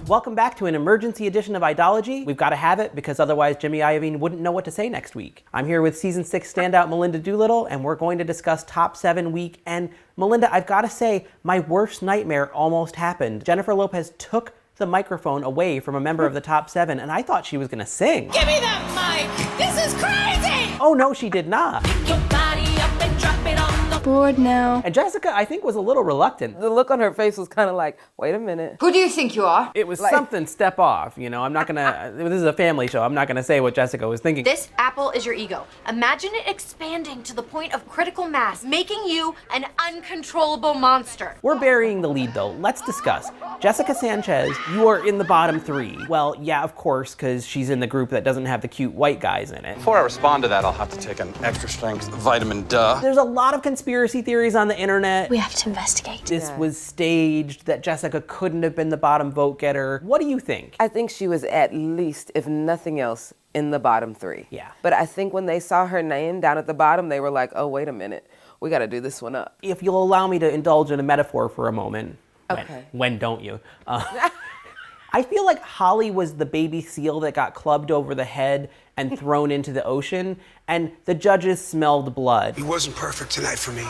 Welcome back to an emergency edition of Idology. We've got to have it because otherwise Jimmy Iovine wouldn't know what to say next week. I'm here with season 6 standout Melinda Doolittle, and we're going to discuss top 7 week. And Melinda, I've got to say, my worst nightmare almost happened. Jennifer Lopez took the microphone away from a member of the top 7, and I thought she was going to sing. Give me that mic! This is crazy! Oh no, she did not. Pick your body up and drop it on the Bored now. And Jessica, I think, was a little reluctant. The look on her face was kind of like, wait a minute. Who do you think you are? It was something step off, you know. I'm not gonna, this is a family show, I'm not gonna say what Jessica was thinking. This apple is your ego. Imagine it expanding to the point of critical mass, making you an uncontrollable monster. We're burying the lead though. Let's discuss. Jessica Sanchez, you are in the bottom 3. Well, yeah, of course, because she's in the group that doesn't have the cute white guys in it. Before I respond to that, I'll have to take an extra strength vitamin duh. There's a lot of conspiracy theories on the internet. We have to investigate. This was staged, that Jessica couldn't have been the bottom vote getter. What do you think? I think she was at least, if nothing else, in the bottom 3. Yeah. But I think when they saw her name down at the bottom, they were like, oh, wait a minute. We got to do this one up. If you'll allow me to indulge in a metaphor for a moment. Okay. When don't you? I feel like Holly was the baby seal that got clubbed over the head and thrown into the ocean, and the judges smelled blood. He wasn't perfect tonight for me.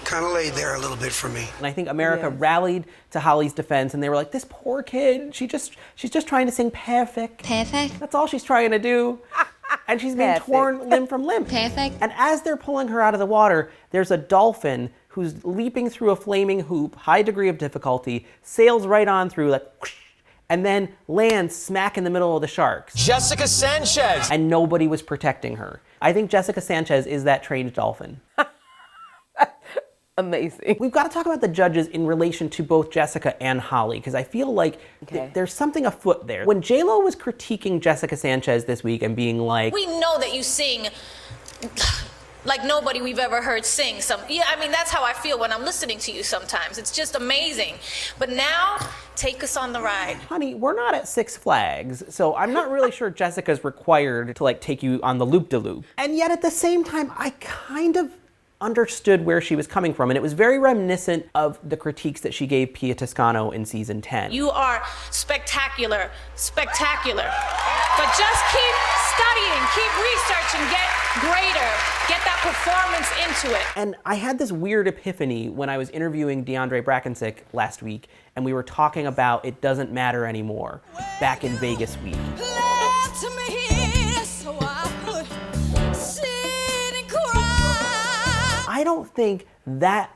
Kind of laid there a little bit for me. And I think America rallied to Holly's defense, and they were like, this poor kid, she's just trying to sing perfect. Perfect. That's all she's trying to do. And she's being torn limb from limb. Perfect. And as they're pulling her out of the water, there's a dolphin who's leaping through a flaming hoop, high degree of difficulty, sails right on through, like, whoosh, and then lands smack in the middle of the sharks. Jessica Sanchez! And nobody was protecting her. I think Jessica Sanchez is that trained dolphin. Amazing. We've got to talk about the judges in relation to both Jessica and Holly, because I feel like there's something afoot there. When J-Lo was critiquing Jessica Sanchez this week and being like, We know that you sing like nobody we've ever heard sing. Yeah, I mean, that's how I feel when I'm listening to you sometimes. It's just amazing. But now, take us on the ride. honey, we're not at Six Flags, so I'm not really sure Jessica's required to like take you on the loop-de-loop. And yet at the same time, I kind of understood where she was coming from, and it was very reminiscent of the critiques that she gave Pia Toscano in season 10. You are spectacular, spectacular. But just keep studying, keep researching, get greater, get that performance into it. And I had this weird epiphany when I was interviewing DeAndre Brackensick last week, and we were talking about It Doesn't Matter Anymore back in Vegas week. I don't think that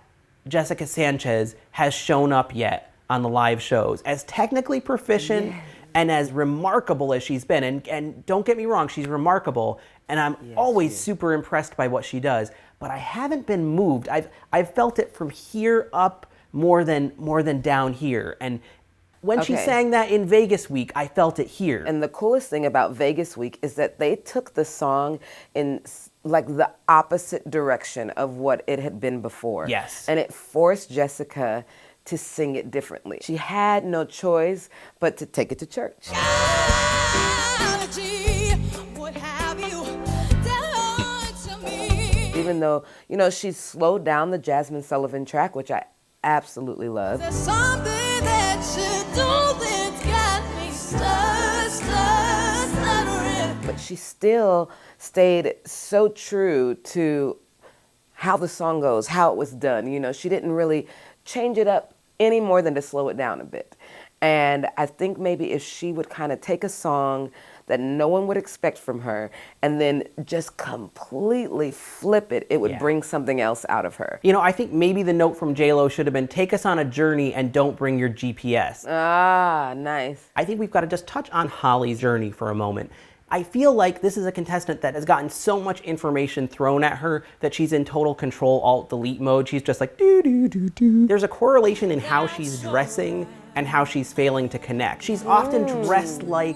Jessica Sanchez has shown up yet on the live shows as technically proficient and as remarkable as she's been. And don't get me wrong, she's remarkable, and I'm always super impressed by what she does. But I haven't been moved. I've felt it from here up more than down here. And when she sang that in Vegas week, I felt it here. And the coolest thing about Vegas week is that they took the song in like the opposite direction of what it had been before. Yes. And it forced Jessica to sing it differently. She had no choice but to take it to church. Even though, you know, she slowed down the Jasmine Sullivan track, which I absolutely love. There's something that you do that's got me stuttering. But she still stayed so true to how the song goes, how it was done. You know, she didn't really change it up any more than to slow it down a bit. And I think maybe if she would kind of take a song that no one would expect from her and then just completely flip it, it would bring something else out of her. You know, I think maybe the note from J-Lo should have been, take us on a journey and don't bring your GPS. Ah, nice. I think we've got to just touch on Holly's journey for a moment. I feel like this is a contestant that has gotten so much information thrown at her that she's in total control alt-delete mode. She's just like, do-do-do-do. There's a correlation in how she's dressing and how she's failing to connect. She's often dressed like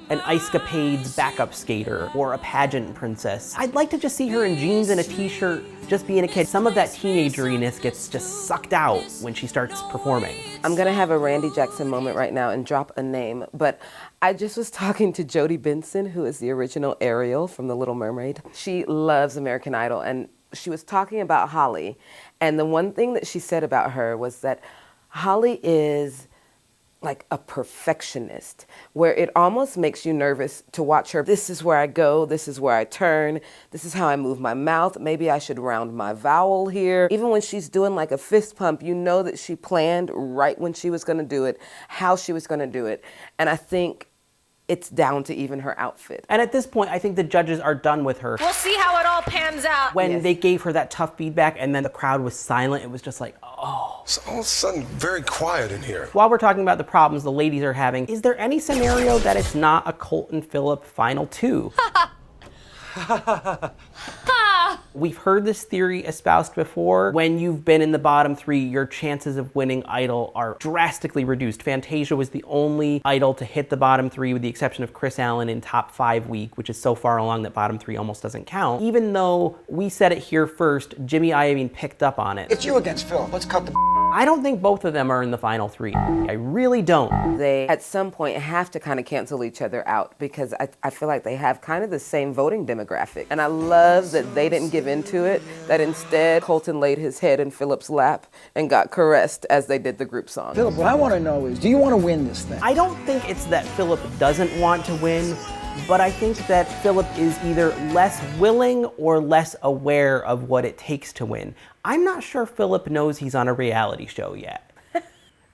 an Ice Capades backup skater or a pageant princess. I'd like to just see her in jeans and a t-shirt, just being a kid. Some of that teenageriness gets just sucked out when she starts performing. I'm gonna have a Randy Jackson moment right now and drop a name, but I just was talking to Jodie Benson, who is the original Ariel from The Little Mermaid. She loves American Idol, and she was talking about Holly, and the one thing that she said about her was that Holly is like a perfectionist, where it almost makes you nervous to watch her. This is where I go, this is where I turn, this is how I move my mouth. Maybe I should round my vowel here. Even when she's doing like a fist pump, you know that she planned right when she was gonna do it, how she was gonna do it. And I think it's down to even her outfit. And at this point, I think the judges are done with her. We'll see how it all pans out. When they gave her that tough feedback and then the crowd was silent, it was just like, oh. It's all of a sudden very quiet in here. While we're talking about the problems the ladies are having, is there any scenario that it's not a Colton Phillip final two? We've heard this theory espoused before. When you've been in the bottom three, your chances of winning Idol are drastically reduced. Fantasia was the only Idol to hit the bottom three, with the exception of Chris Allen in top 5 week, which is so far along that bottom three almost doesn't count. Even though we said it here first, Jimmy Iovine picked up on it. It's you against Phil. Let's cut the I don't think both of them are in the final three. I really don't. They, at some point, have to kind of cancel each other out, because I feel like they have kind of the same voting demographic. And I love that they didn't give into it, that instead Colton laid his head in Phillip's lap and got caressed as they did the group song. Phillip, what I want to know is, do you want to win this thing? I don't think it's that Phillip doesn't want to win, but I think that Phillip is either less willing or less aware of what it takes to win. I'm not sure Phillip knows he's on a reality show yet.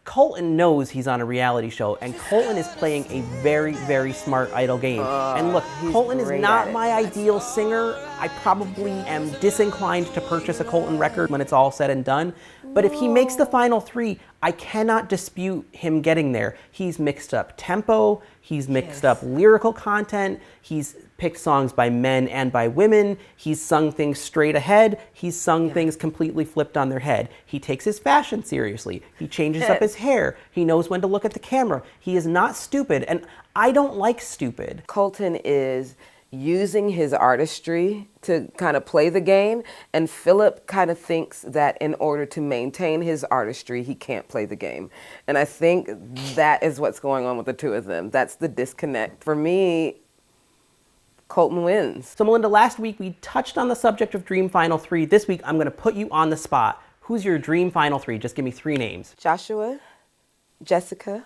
Colton knows he's on a reality show, and Colton is playing a very, very smart Idol game. And look, Colton is not my ideal singer. I probably am disinclined to purchase a Colton record when it's all said and done. But if he makes the final three, I cannot dispute him getting there. He's mixed up tempo, he's mixed up lyrical content, he's picked songs by men and by women, he's sung things straight ahead, he's sung things completely flipped on their head. He takes his fashion seriously, he changes up his hair, he knows when to look at the camera. He is not stupid, and I don't like stupid. Colton is using his artistry to kind of play the game, and Phillip kind of thinks that in order to maintain his artistry, he can't play the game. And I think that is what's going on with the two of them. That's the disconnect. For me, Colton wins. So Melinda, last week we touched on the subject of Dream Final 3. This week I'm gonna put you on the spot. Who's your Dream Final 3? Just give me 3 names. Joshua, Jessica,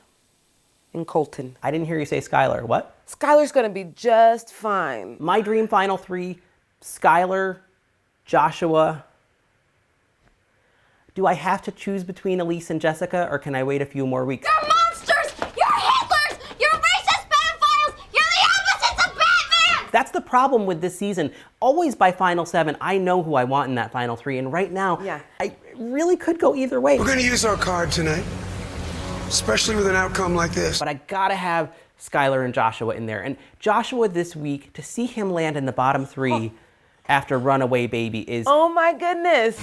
and Colton. I didn't hear you say Skylar. What? Skylar's gonna be just fine. My Dream Final 3, Skylar, Joshua. Do I have to choose between Elise and Jessica, or can I wait a few more weeks? You're monsters! You're Hitlers! You're racist pedophiles! You're the opposites of Batman! That's the problem with this season. Always by Final 7, I know who I want in that Final 3, and right now, I really could go either way. We're going to use our card tonight, especially with an outcome like this. But I gotta have Skylar and Joshua in there. And Joshua this week, to see him land in the bottom 3 after Runaway Baby is... Oh my goodness.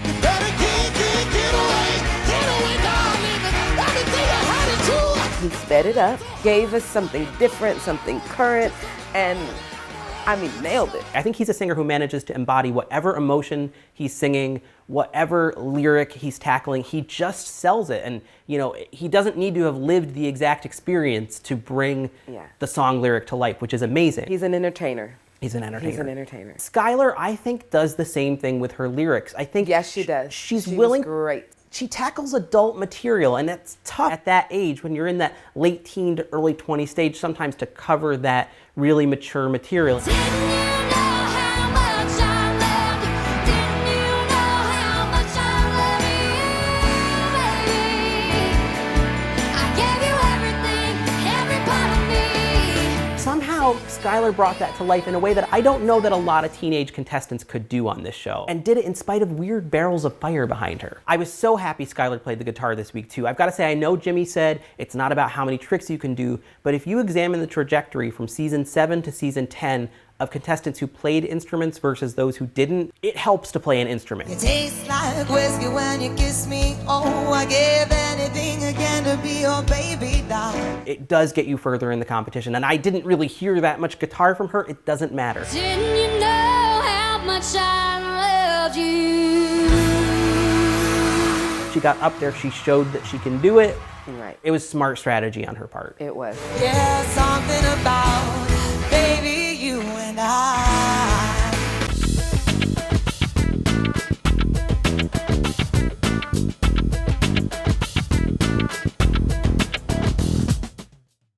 He sped it up, gave us something different, something current, and I mean, nailed it. I think he's a singer who manages to embody whatever emotion he's singing, whatever lyric he's tackling, he just sells it. And, you know, he doesn't need to have lived the exact experience to bring the song lyric to life, which is amazing. He's an entertainer. He's an entertainer. He's an entertainer. Skylar, I think, does the same thing with her lyrics. I think yes, she does. She's She willing. was great. She tackles adult material, and it's tough at that age when you're in that late teen to early 20 stage sometimes to cover that really mature material. Somehow, Skylar brought that to life in a way that I don't know that a lot of teenage contestants could do on this show, and did it in spite of weird barrels of fire behind her. I was so happy Skylar played the guitar this week too. I've got to say, I know Jimmy said it's not about how many tricks you can do, but if you examine the trajectory from season 7 to season 10 of contestants who played instruments versus those who didn't, it helps to play an instrument. It tastes like whiskey when you kiss me. Oh, I give anything again to be your baby doll. It does get you further in the competition, and I didn't really hear that much guitar from her. It doesn't matter. Didn't you know how much I loved you? She got up there, she showed that she can do it. Right. It was smart strategy on her part. It was. Yeah, something about